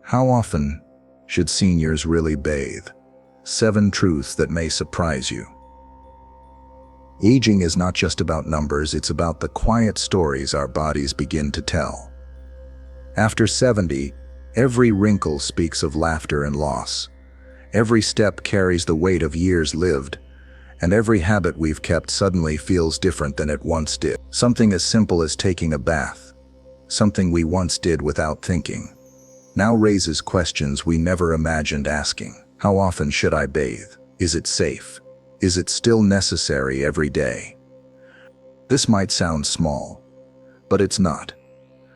How often should seniors really bathe? 7 truths that may surprise you. Aging is not just about numbers, it's about the quiet stories our bodies begin to tell. After 70, every wrinkle speaks of laughter and loss. Every step carries the weight of years lived, and every habit we've kept suddenly feels different than it once did. Something as simple as taking a bath, something we once did without thinking, now raises questions we never imagined asking. How often should I bathe? Is it safe? Is it still necessary every day? This might sound small, but it's not.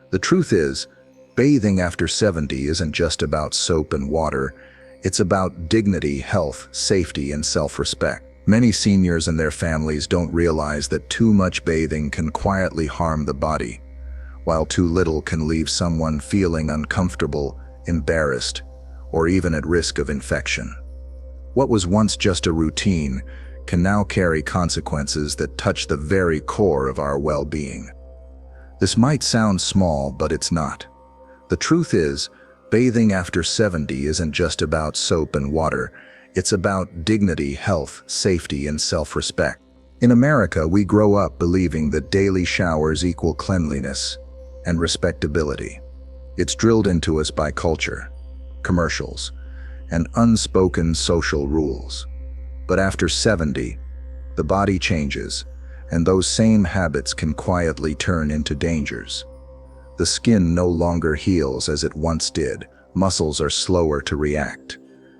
The truth is, bathing after 70 isn't just about soap and water, it's about dignity, health, safety, and self-respect. Many seniors and their families don't realize that too much bathing can quietly harm the body, while too little can leave someone feeling uncomfortable, embarrassed, or even at risk of infection. What was once just a routine can now carry consequences that touch the very core of our well-being. This might sound small, but it's not. The truth is, bathing after 70 isn't just about soap and water, it's about dignity, health, safety, and self-respect. In America, we grow up believing that daily showers equal cleanliness and respectability. It's drilled into us by culture, commercials, and unspoken social rules. But after 70, the body changes, and those same habits can quietly turn into dangers. The skin no longer heals as it once did. Muscles are slower to react.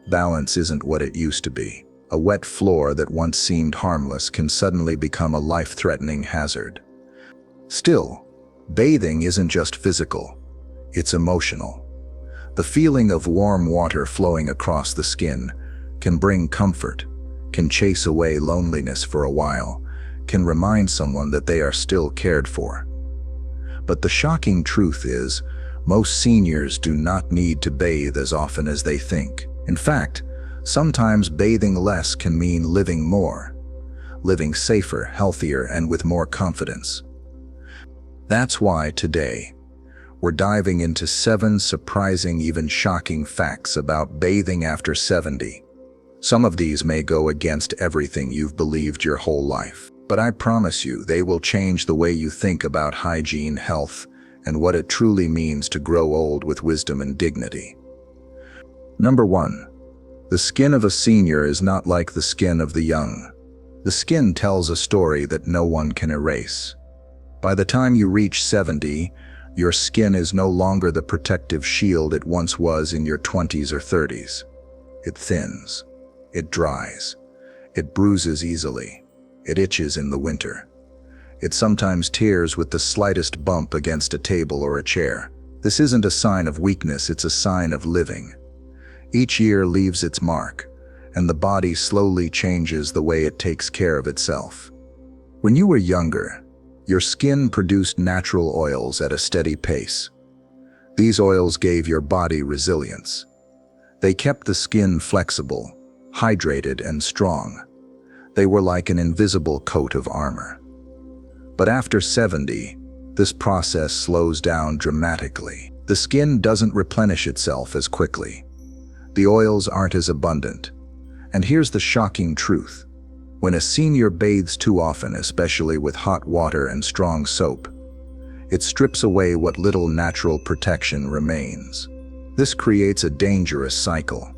Balance isn't what it used to be. A wet floor that once seemed harmless can suddenly become a life-threatening hazard. Still, bathing isn't just physical, it's emotional. The feeling of warm water flowing across the skin can bring comfort, can chase away loneliness for a while, can remind someone that they are still cared for. But the shocking truth is, most seniors do not need to bathe as often as they think. In fact, sometimes bathing less can mean living more, living safer, healthier, and with more confidence. That's why today, we're diving into 7 surprising, even shocking facts about bathing after 70. Some of these may go against everything you've believed your whole life, but I promise you they will change the way you think about hygiene, health, and what it truly means to grow old with wisdom and dignity. Number 1. The skin of a senior is not like the skin of the young. The skin tells a story that no one can erase. By the time you reach 70, your skin is no longer the protective shield it once was in your 20s or 30s. It thins. It dries. It bruises easily. It itches in the winter. It sometimes tears with the slightest bump against a table or a chair. This isn't a sign of weakness, it's a sign of living. Each year leaves its mark, and the body slowly changes the way it takes care of itself. When you were younger, your skin produced natural oils at a steady pace. These oils gave your body resilience. They kept the skin flexible, hydrated, and strong. They were like an invisible coat of armor. But after 70, this process slows down dramatically. The skin doesn't replenish itself as quickly. The oils aren't as abundant. And here's the shocking truth. When a senior bathes too often, especially with hot water and strong soap, it strips away what little natural protection remains. This creates a dangerous cycle.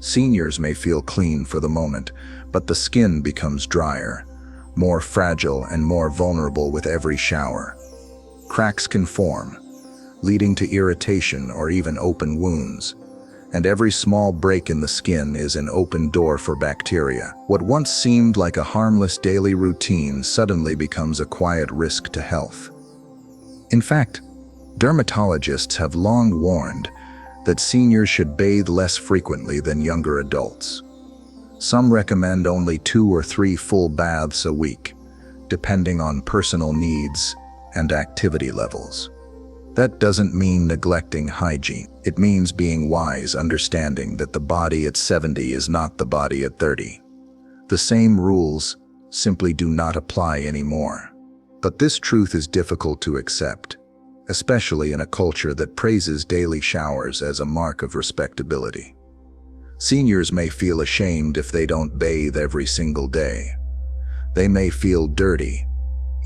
Seniors may feel clean for the moment, but the skin becomes drier, more fragile, and more vulnerable with every shower. Cracks can form, leading to irritation or even open wounds. And every small break in the skin is an open door for bacteria. What once seemed like a harmless daily routine suddenly becomes a quiet risk to health. In fact, dermatologists have long warned that seniors should bathe less frequently than younger adults. Some recommend only 2 or 3 full baths a week, depending on personal needs and activity levels. That doesn't mean neglecting hygiene. It means being wise, understanding that the body at 70 is not the body at 30. The same rules simply do not apply anymore. But this truth is difficult to accept. especially in a culture that praises daily showers as a mark of respectability. Seniors may feel ashamed if they don't bathe every single day. They may feel dirty,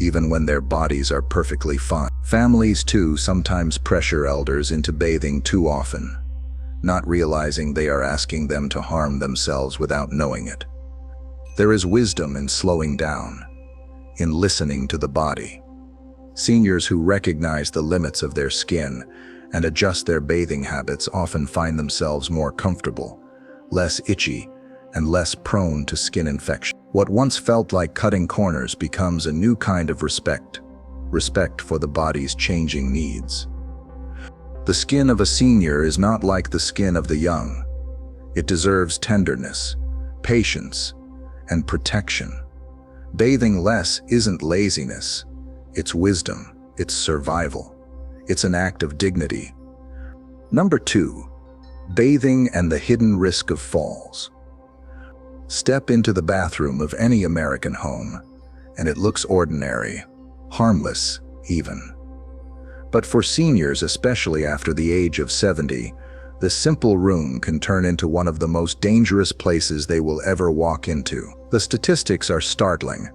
even when their bodies are perfectly fine. Families, too, sometimes pressure elders into bathing too often, not realizing they are asking them to harm themselves without knowing it. There is wisdom in slowing down, in listening to the body. Seniors who recognize the limits of their skin and adjust their bathing habits often find themselves more comfortable, less itchy, and less prone to skin infection. What once felt like cutting corners becomes a new kind of respect for the body's changing needs. The skin of a senior is not like the skin of the young. It deserves tenderness, patience, and protection. Bathing less isn't laziness. It's wisdom. It's survival. It's an act of dignity. Number 2, bathing and the hidden risk of falls. Step into the bathroom of any American home, and it looks ordinary, harmless even. But for seniors, especially after the age of 70, the simple room can turn into one of the most dangerous places they will ever walk into. The statistics are startling.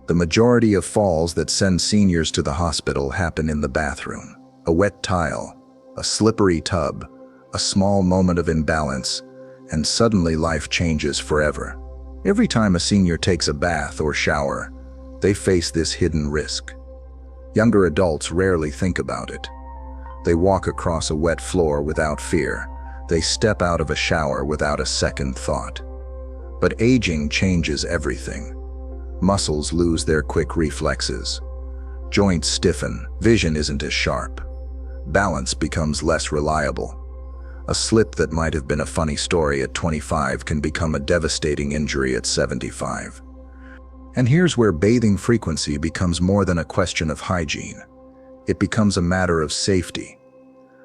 The majority of falls that send seniors to the hospital happen in the bathroom. A wet tile, a slippery tub, a small moment of imbalance, and suddenly life changes forever. Every time a senior takes a bath or shower, they face this hidden risk. Younger adults rarely think about it. They walk across a wet floor without fear. They step out of a shower without a second thought. But aging changes everything. Muscles lose their quick reflexes. Joints stiffen. Vision isn't as sharp. Balance becomes less reliable. A slip that might have been a funny story at 25 can become a devastating injury at 75. And here's where bathing frequency becomes more than a question of hygiene. It becomes a matter of safety.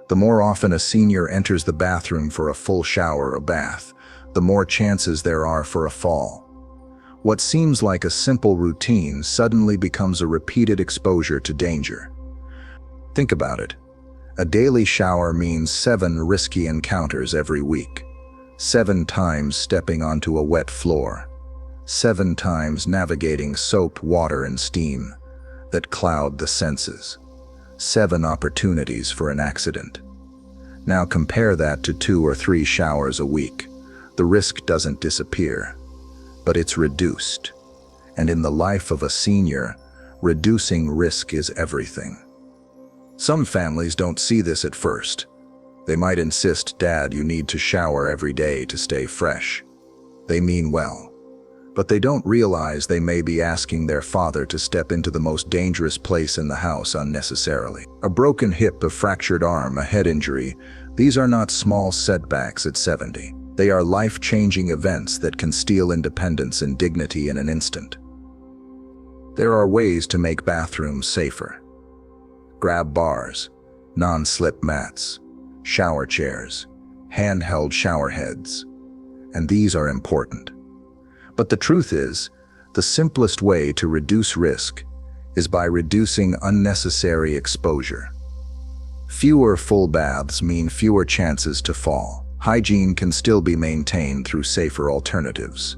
The more often a senior enters the bathroom for a full shower or bath, the more chances there are for a fall. What seems like a simple routine suddenly becomes a repeated exposure to danger. Think about it. A daily shower means 7 risky encounters every week. 7 times stepping onto a wet floor. 7 times navigating soap, water, and steam that cloud the senses. 7 opportunities for an accident. Now compare that to 2 or 3 showers a week. The risk doesn't disappear, but it's reduced. And in the life of a senior, reducing risk is everything. Some families don't see this at first. They might insist, "Dad, you need to shower every day to stay fresh." They mean well, but they don't realize they may be asking their father to step into the most dangerous place in the house unnecessarily. A broken hip, a fractured arm, a head injury, these are not small setbacks at 70. They are life-changing events that can steal independence and dignity in an instant. There are ways to make bathrooms safer. Grab bars, non-slip mats, shower chairs, handheld shower heads. And these are important. But the truth is, the simplest way to reduce risk is by reducing unnecessary exposure. Fewer full baths mean fewer chances to fall. Hygiene can still be maintained through safer alternatives,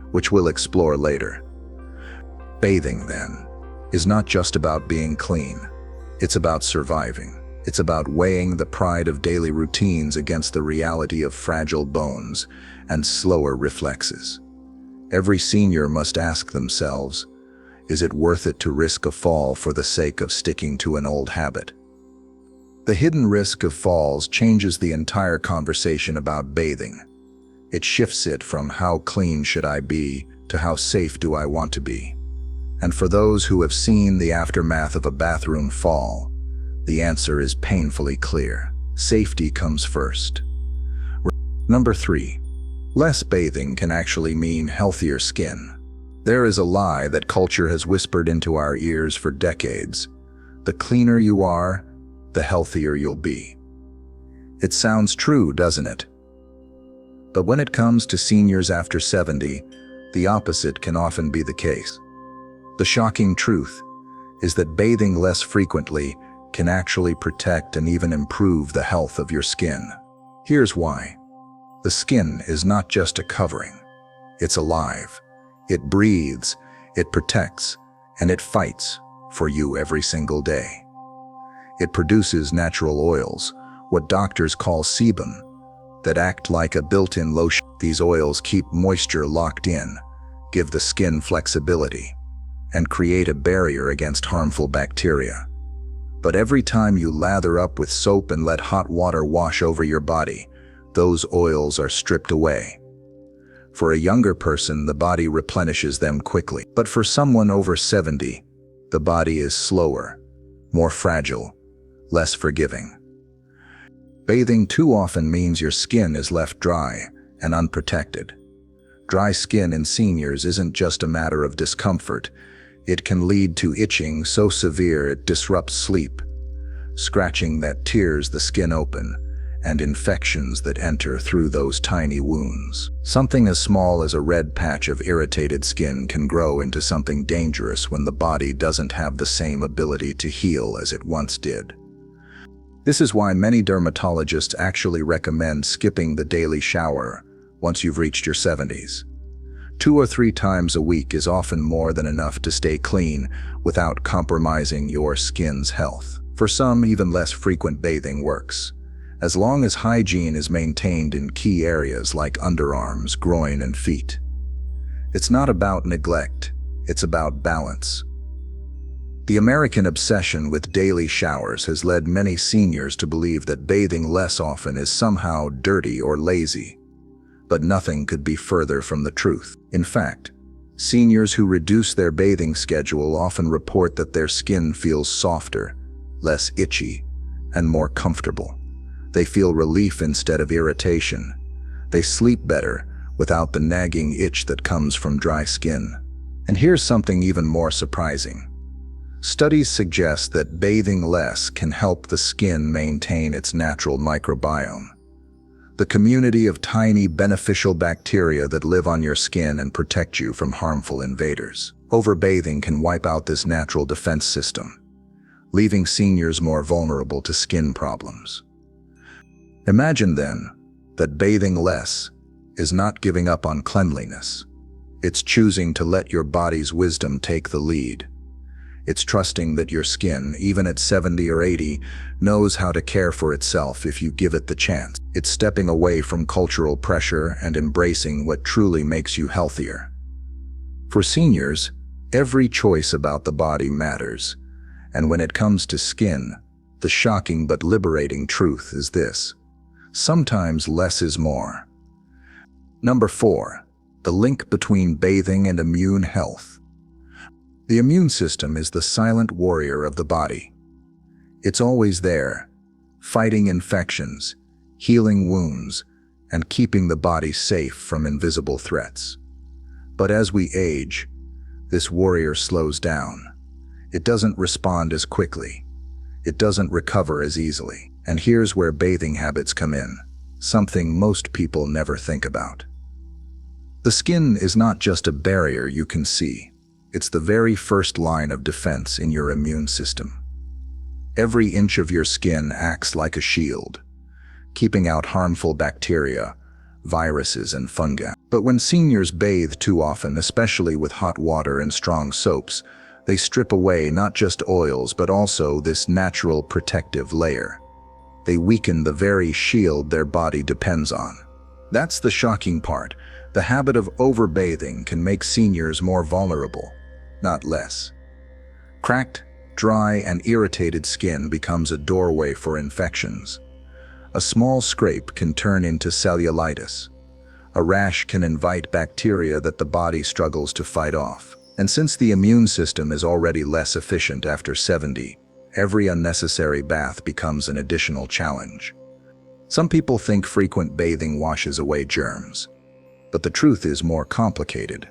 which we'll explore later. Bathing, then, is not just about being clean. It's about surviving. It's about weighing the pride of daily routines against the reality of fragile bones and slower reflexes. Every senior must ask themselves, is it worth it to risk a fall for the sake of sticking to an old habit? The hidden risk of falls changes the entire conversation about bathing. It shifts it from how clean should I be to how safe do I want to be. And for those who have seen the aftermath of a bathroom fall, the answer is painfully clear. Safety comes first. Number 3. Less bathing can actually mean healthier skin. There is a lie that culture has whispered into our ears for decades. The cleaner you are, the healthier you'll be. It sounds true, doesn't it? But when it comes to seniors after 70, the opposite can often be the case. The shocking truth is that bathing less frequently can actually protect and even improve the health of your skin. Here's why. The skin is not just a covering. It's alive. It breathes, it protects, and it fights for you every single day. It produces natural oils, what doctors call sebum, that act like a built-in lotion. These oils keep moisture locked in, give the skin flexibility, and create a barrier against harmful bacteria. But every time you lather up with soap and let hot water wash over your body, those oils are stripped away. For a younger person, the body replenishes them quickly. But for someone over 70, the body is slower, more fragile, less forgiving. Bathing too often means your skin is left dry and unprotected. Dry skin in seniors isn't just a matter of discomfort. It can lead to itching so severe it disrupts sleep, scratching that tears the skin open, and infections that enter through those tiny wounds. Something as small as a red patch of irritated skin can grow into something dangerous when the body doesn't have the same ability to heal as it once did. This is why many dermatologists actually recommend skipping the daily shower once you've reached your 70s. 2 or 3 times a week is often more than enough to stay clean without compromising your skin's health. For some, even less frequent bathing works, as long as hygiene is maintained in key areas like underarms, groin, and feet. It's not about neglect, it's about balance. The American obsession with daily showers has led many seniors to believe that bathing less often is somehow dirty or lazy. But nothing could be further from the truth. In fact, seniors who reduce their bathing schedule often report that their skin feels softer, less itchy, and more comfortable. They feel relief instead of irritation. They sleep better without the nagging itch that comes from dry skin. And here's something even more surprising. Studies suggest that bathing less can help the skin maintain its natural microbiome, the community of tiny beneficial bacteria that live on your skin and protect you from harmful invaders. Overbathing can wipe out this natural defense system, leaving seniors more vulnerable to skin problems. Imagine then that bathing less is not giving up on cleanliness. It's choosing to let your body's wisdom take the lead. It's trusting that your skin, even at 70 or 80, knows how to care for itself if you give it the chance. It's stepping away from cultural pressure and embracing what truly makes you healthier. For seniors, every choice about the body matters. And when it comes to skin, the shocking but liberating truth is this: sometimes less is more. Number 4, the link between bathing and immune health. The immune system is the silent warrior of the body. It's always there, fighting infections, healing wounds, and keeping the body safe from invisible threats. But as we age, this warrior slows down. It doesn't respond as quickly. It doesn't recover as easily. And here's where bathing habits come in, something most people never think about. The skin is not just a barrier you can see. It's the very first line of defense in your immune system. Every inch of your skin acts like a shield, keeping out harmful bacteria, viruses, and fungi. But when seniors bathe too often, especially with hot water and strong soaps, they strip away not just oils but also this natural protective layer. They weaken the very shield their body depends on. That's the shocking part. The habit of overbathing can make seniors more vulnerable, not less. Cracked, dry, and irritated skin becomes a doorway for infections. A small scrape can turn into cellulitis. A rash can invite bacteria that the body struggles to fight off. And since the immune system is already less efficient after 70, every unnecessary bath becomes an additional challenge. Some people think frequent bathing washes away germs, but the truth is more complicated.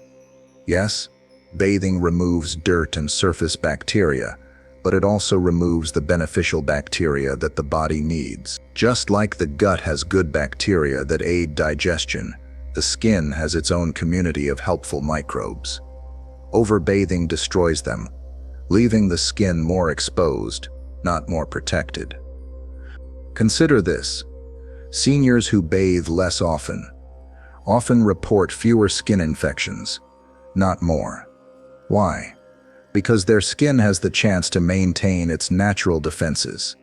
Yes, bathing removes dirt and surface bacteria, but it also removes the beneficial bacteria that the body needs. Just like the gut has good bacteria that aid digestion, the skin has its own community of helpful microbes. Overbathing destroys them, leaving the skin more exposed, not more protected. Consider this. Seniors who bathe less often report fewer skin infections, not more. Why? Because their skin has the chance to maintain its natural defenses.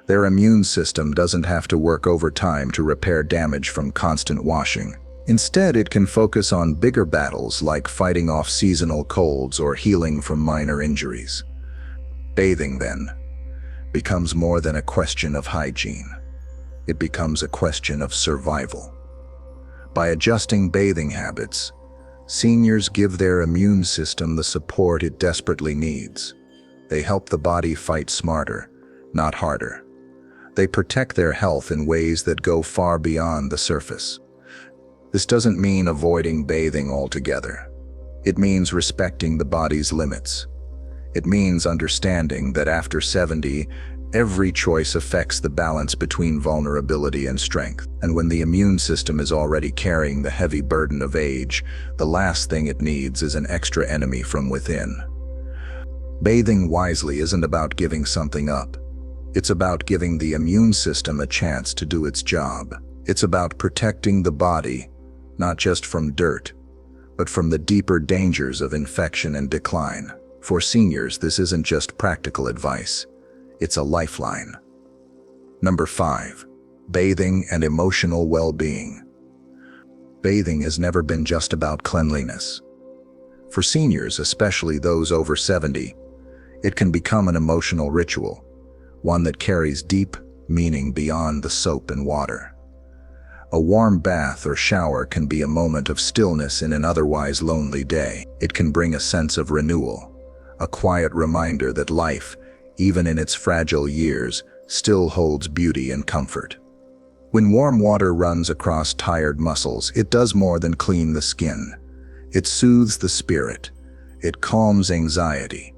Their immune system doesn't have to work overtime to repair damage from constant washing. Instead, it can focus on bigger battles like fighting off seasonal colds or healing from minor injuries. Bathing, then, becomes more than a question of hygiene. It becomes a question of survival. By adjusting bathing habits, seniors give their immune system the support it desperately needs. They help the body fight smarter, not harder. They protect their health in ways that go far beyond the surface. This doesn't mean avoiding bathing altogether. It means respecting the body's limits. It means understanding that after 70, every choice affects the balance between vulnerability and strength. And when the immune system is already carrying the heavy burden of age, the last thing it needs is an extra enemy from within. Bathing wisely isn't about giving something up. It's about giving the immune system a chance to do its job. It's about protecting the body, not just from dirt, but from the deeper dangers of infection and decline. For seniors, this isn't just practical advice. It's a lifeline. Number 5. Bathing and emotional well-being. Bathing has never been just about cleanliness. For seniors, especially those over 70, it can become an emotional ritual, one that carries deep meaning beyond the soap and water. A warm bath or shower can be a moment of stillness in an otherwise lonely day. It can bring a sense of renewal, a quiet reminder that life, even in its fragile years, still holds beauty and comfort. When warm water runs across tired muscles, it does more than clean the skin. It soothes the spirit. It calms anxiety.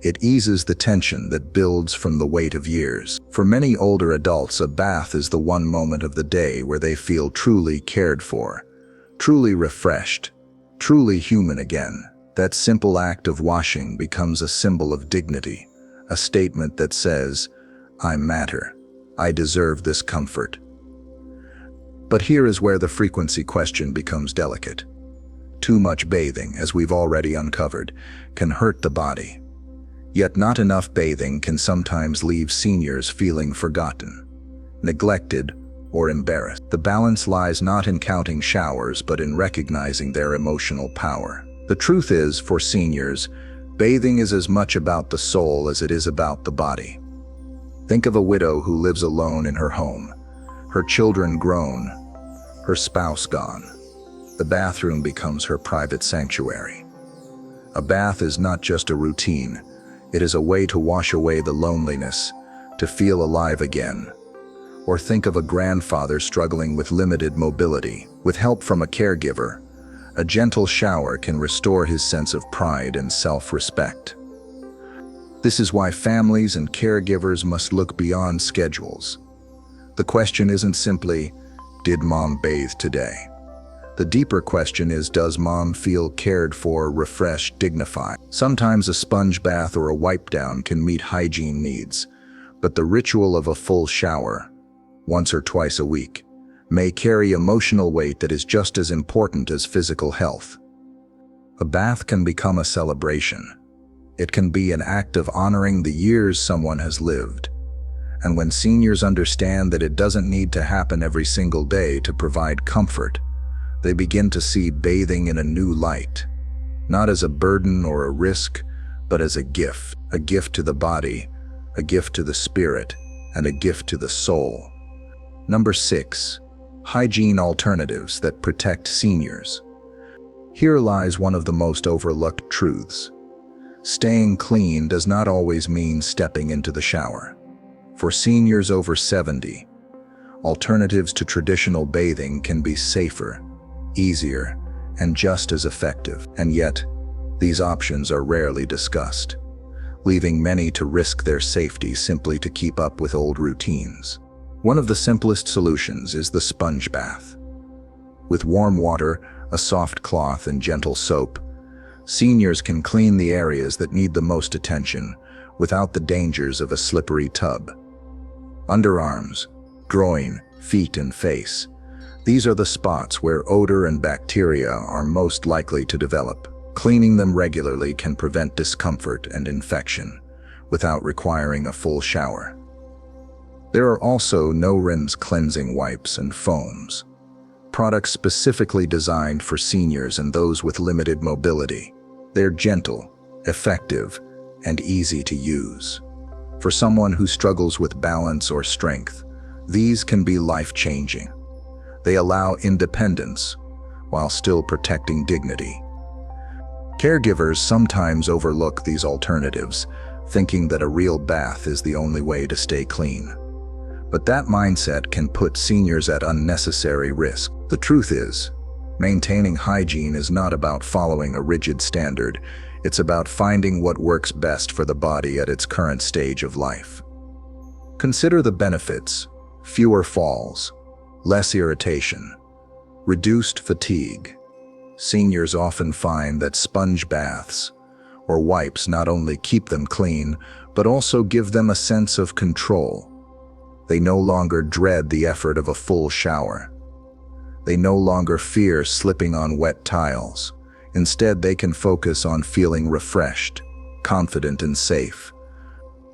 It eases the tension that builds from the weight of years. For many older adults, a bath is the one moment of the day where they feel truly cared for, truly refreshed, truly human again. That simple act of washing becomes a symbol of dignity, a statement that says, "I matter. I deserve this comfort." But here is where the frequency question becomes delicate. Too much bathing, as we've already uncovered, can hurt the body. Yet not enough bathing can sometimes leave seniors feeling forgotten, neglected, or embarrassed. The balance lies not in counting showers, but in recognizing their emotional power. The truth is, for seniors, bathing is as much about the soul as it is about the body. Think of a widow who lives alone in her home, her children grown, her spouse gone. The bathroom becomes her private sanctuary. A bath is not just a routine, it is a way to wash away the loneliness, to feel alive again. Or think of a grandfather struggling with limited mobility. With help from a caregiver, a gentle shower can restore his sense of pride and self-respect. This is why families and caregivers must look beyond schedules. The question isn't simply, did mom bathe today? The deeper question is, does mom feel cared for, refreshed, dignified? Sometimes a sponge bath or a wipe down can meet hygiene needs, but the ritual of a full shower, once or twice a week, may carry emotional weight that is just as important as physical health. A bath can become a celebration. It can be an act of honoring the years someone has lived. And when seniors understand that it doesn't need to happen every single day to provide comfort, they begin to see bathing in a new light, not as a burden or a risk, but as a gift to the body, a gift to the spirit, and a gift to the soul. Number 6. Hygiene alternatives that protect seniors. Here lies one of the most overlooked truths. Staying clean does not always mean stepping into the shower. For seniors over 70, alternatives to traditional bathing can be safer, easier, and just as effective. And yet, these options are rarely discussed, leaving many to risk their safety simply to keep up with old routines. One of the simplest solutions is the sponge bath. With warm water, a soft cloth, and gentle soap, seniors can clean the areas that need the most attention without the dangers of a slippery tub. Underarms, groin, feet, and face. These are the spots where odor and bacteria are most likely to develop. Cleaning them regularly can prevent discomfort and infection without requiring a full shower. There are also no-rinse cleansing wipes and foams, products specifically designed for seniors and those with limited mobility. They're gentle, effective, and easy to use. For someone who struggles with balance or strength, these can be life-changing. They allow independence while still protecting dignity. Caregivers sometimes overlook these alternatives, thinking that a real bath is the only way to stay clean. But that mindset can put seniors at unnecessary risk. The truth is, maintaining hygiene is not about following a rigid standard. It's about finding what works best for the body at its current stage of life. Consider the benefits: fewer falls, less irritation, reduced fatigue. Seniors often find that sponge baths or wipes not only keep them clean, but also give them a sense of control. They no longer dread the effort of a full shower. They no longer fear slipping on wet tiles. Instead, they can focus on feeling refreshed, confident, and safe.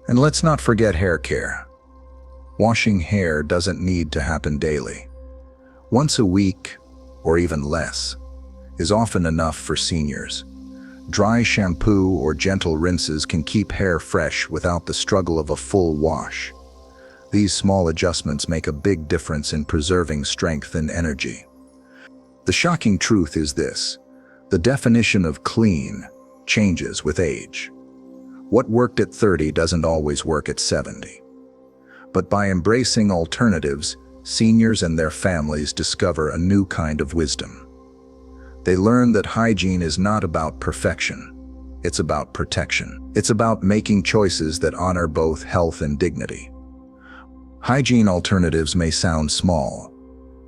And let's not forget hair care. Washing hair doesn't need to happen daily. Once a week, or even less, is often enough for seniors. Dry shampoo or gentle rinses can keep hair fresh without the struggle of a full wash. These small adjustments make a big difference in preserving strength and energy. The shocking truth is this: the definition of clean changes with age. What worked at 30 doesn't always work at 70. But by embracing alternatives, seniors and their families discover a new kind of wisdom. They learn that hygiene is not about perfection. It's about protection. It's about making choices that honor both health and dignity. Hygiene alternatives may sound small,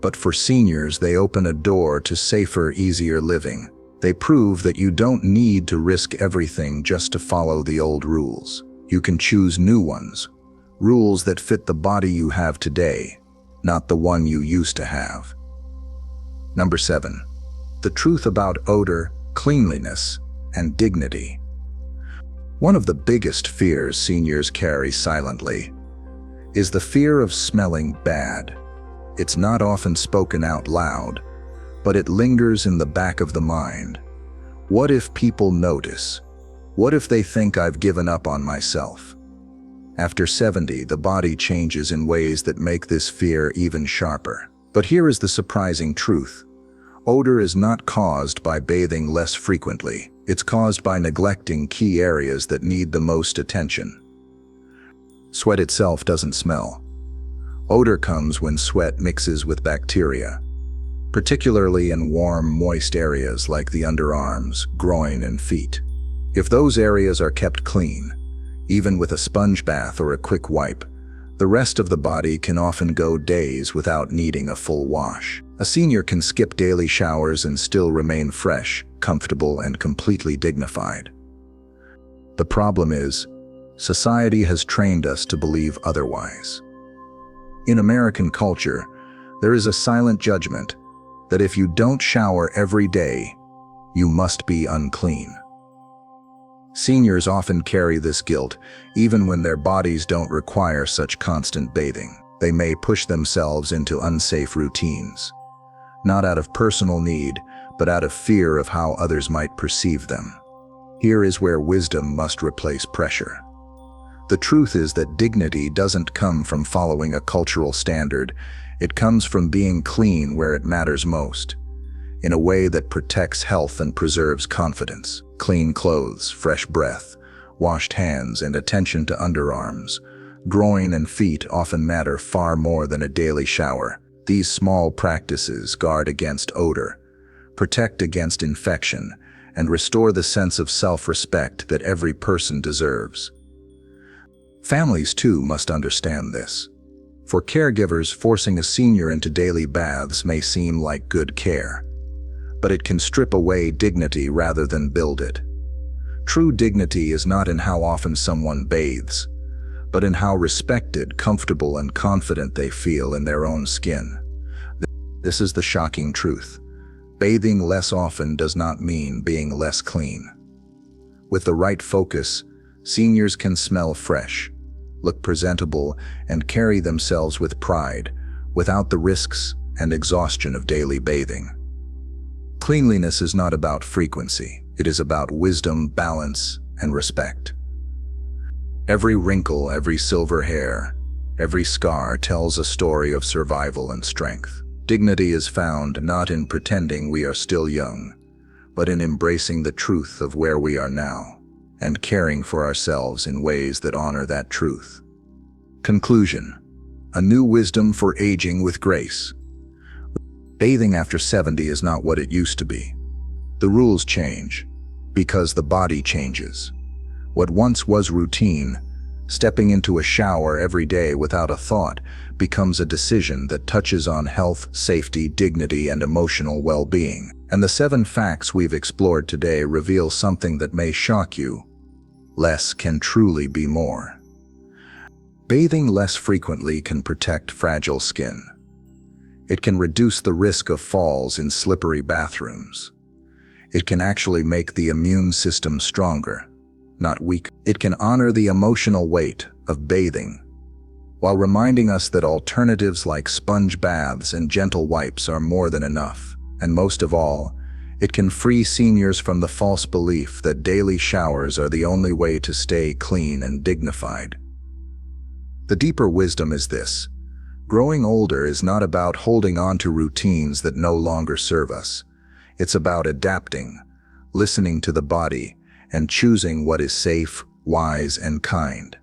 but for seniors, they open a door to safer, easier living. They prove that you don't need to risk everything just to follow the old rules. You can choose new ones, rules that fit the body you have today, not the one you used to have. Number 7. The truth about odor, cleanliness, and dignity. One of the biggest fears seniors carry silently is the fear of smelling bad. It's not often spoken out loud, but it lingers in the back of the mind. What if people notice? What if they think I've given up on myself? After 70, the body changes in ways that make this fear even sharper. But here is the surprising truth. Odor is not caused by bathing less frequently. It's caused by neglecting key areas that need the most attention. Sweat itself doesn't smell. Odor comes when sweat mixes with bacteria, particularly in warm, moist areas like the underarms, groin, and feet. If those areas are kept clean, even with a sponge bath or a quick wipe, the rest of the body can often go days without needing a full wash. A senior can skip daily showers and still remain fresh, comfortable, and completely dignified. The problem is, society has trained us to believe otherwise. In American culture, there is a silent judgment that if you don't shower every day, you must be unclean. Seniors often carry this guilt, even when their bodies don't require such constant bathing. They may push themselves into unsafe routines, not out of personal need, but out of fear of how others might perceive them. Here is where wisdom must replace pressure. The truth is that dignity doesn't come from following a cultural standard. It comes from being clean where it matters most, in a way that protects health and preserves confidence. Clean clothes, fresh breath, washed hands, and attention to underarms, groin, and feet often matter far more than a daily shower. These small practices guard against odor, protect against infection, and restore the sense of self-respect that every person deserves. Families, too, must understand this. For caregivers, forcing a senior into daily baths may seem like good care, but it can strip away dignity rather than build it. True dignity is not in how often someone bathes, but in how respected, comfortable, and confident they feel in their own skin. This is the shocking truth. Bathing less often does not mean being less clean. With the right focus, seniors can smell fresh, look presentable, and carry themselves with pride without the risks and exhaustion of daily bathing. Cleanliness is not about frequency. It is about wisdom, balance, and respect. Every wrinkle, every silver hair, every scar tells a story of survival and strength. Dignity is found not in pretending we are still young, but in embracing the truth of where we are now and caring for ourselves in ways that honor that truth. Conclusion: a new wisdom for aging with grace. Bathing after 70 is not what it used to be. The rules change because the body changes. What once was routine, stepping into a shower every day without a thought, becomes a decision that touches on health, safety, dignity, and emotional well-being. And the 7 facts we've explored today reveal something that may shock you. Less can truly be more. Bathing less frequently can protect fragile skin. It can reduce the risk of falls in slippery bathrooms. It can actually make the immune system stronger, not weak. It can honor the emotional weight of bathing, while reminding us that alternatives like sponge baths and gentle wipes are more than enough. And most of all, it can free seniors from the false belief that daily showers are the only way to stay clean and dignified. The deeper wisdom is this: growing older is not about holding on to routines that no longer serve us. It's about adapting, listening to the body, and choosing what is safe, wise, and kind.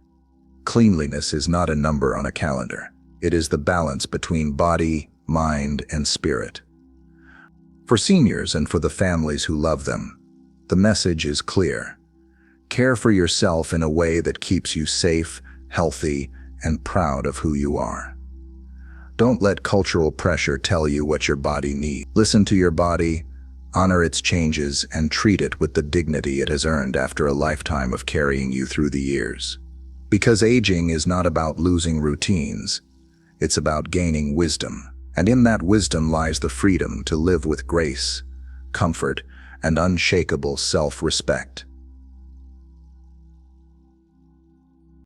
Cleanliness is not a number on a calendar. It is the balance between body, mind, and spirit. For seniors and for the families who love them, the message is clear. Care for yourself in a way that keeps you safe, healthy, and proud of who you are. Don't let cultural pressure tell you what your body needs. Listen to your body, honor its changes, and treat it with the dignity it has earned after a lifetime of carrying you through the years. Because aging is not about losing routines, it's about gaining wisdom. And in that wisdom lies the freedom to live with grace, comfort, and unshakable self-respect.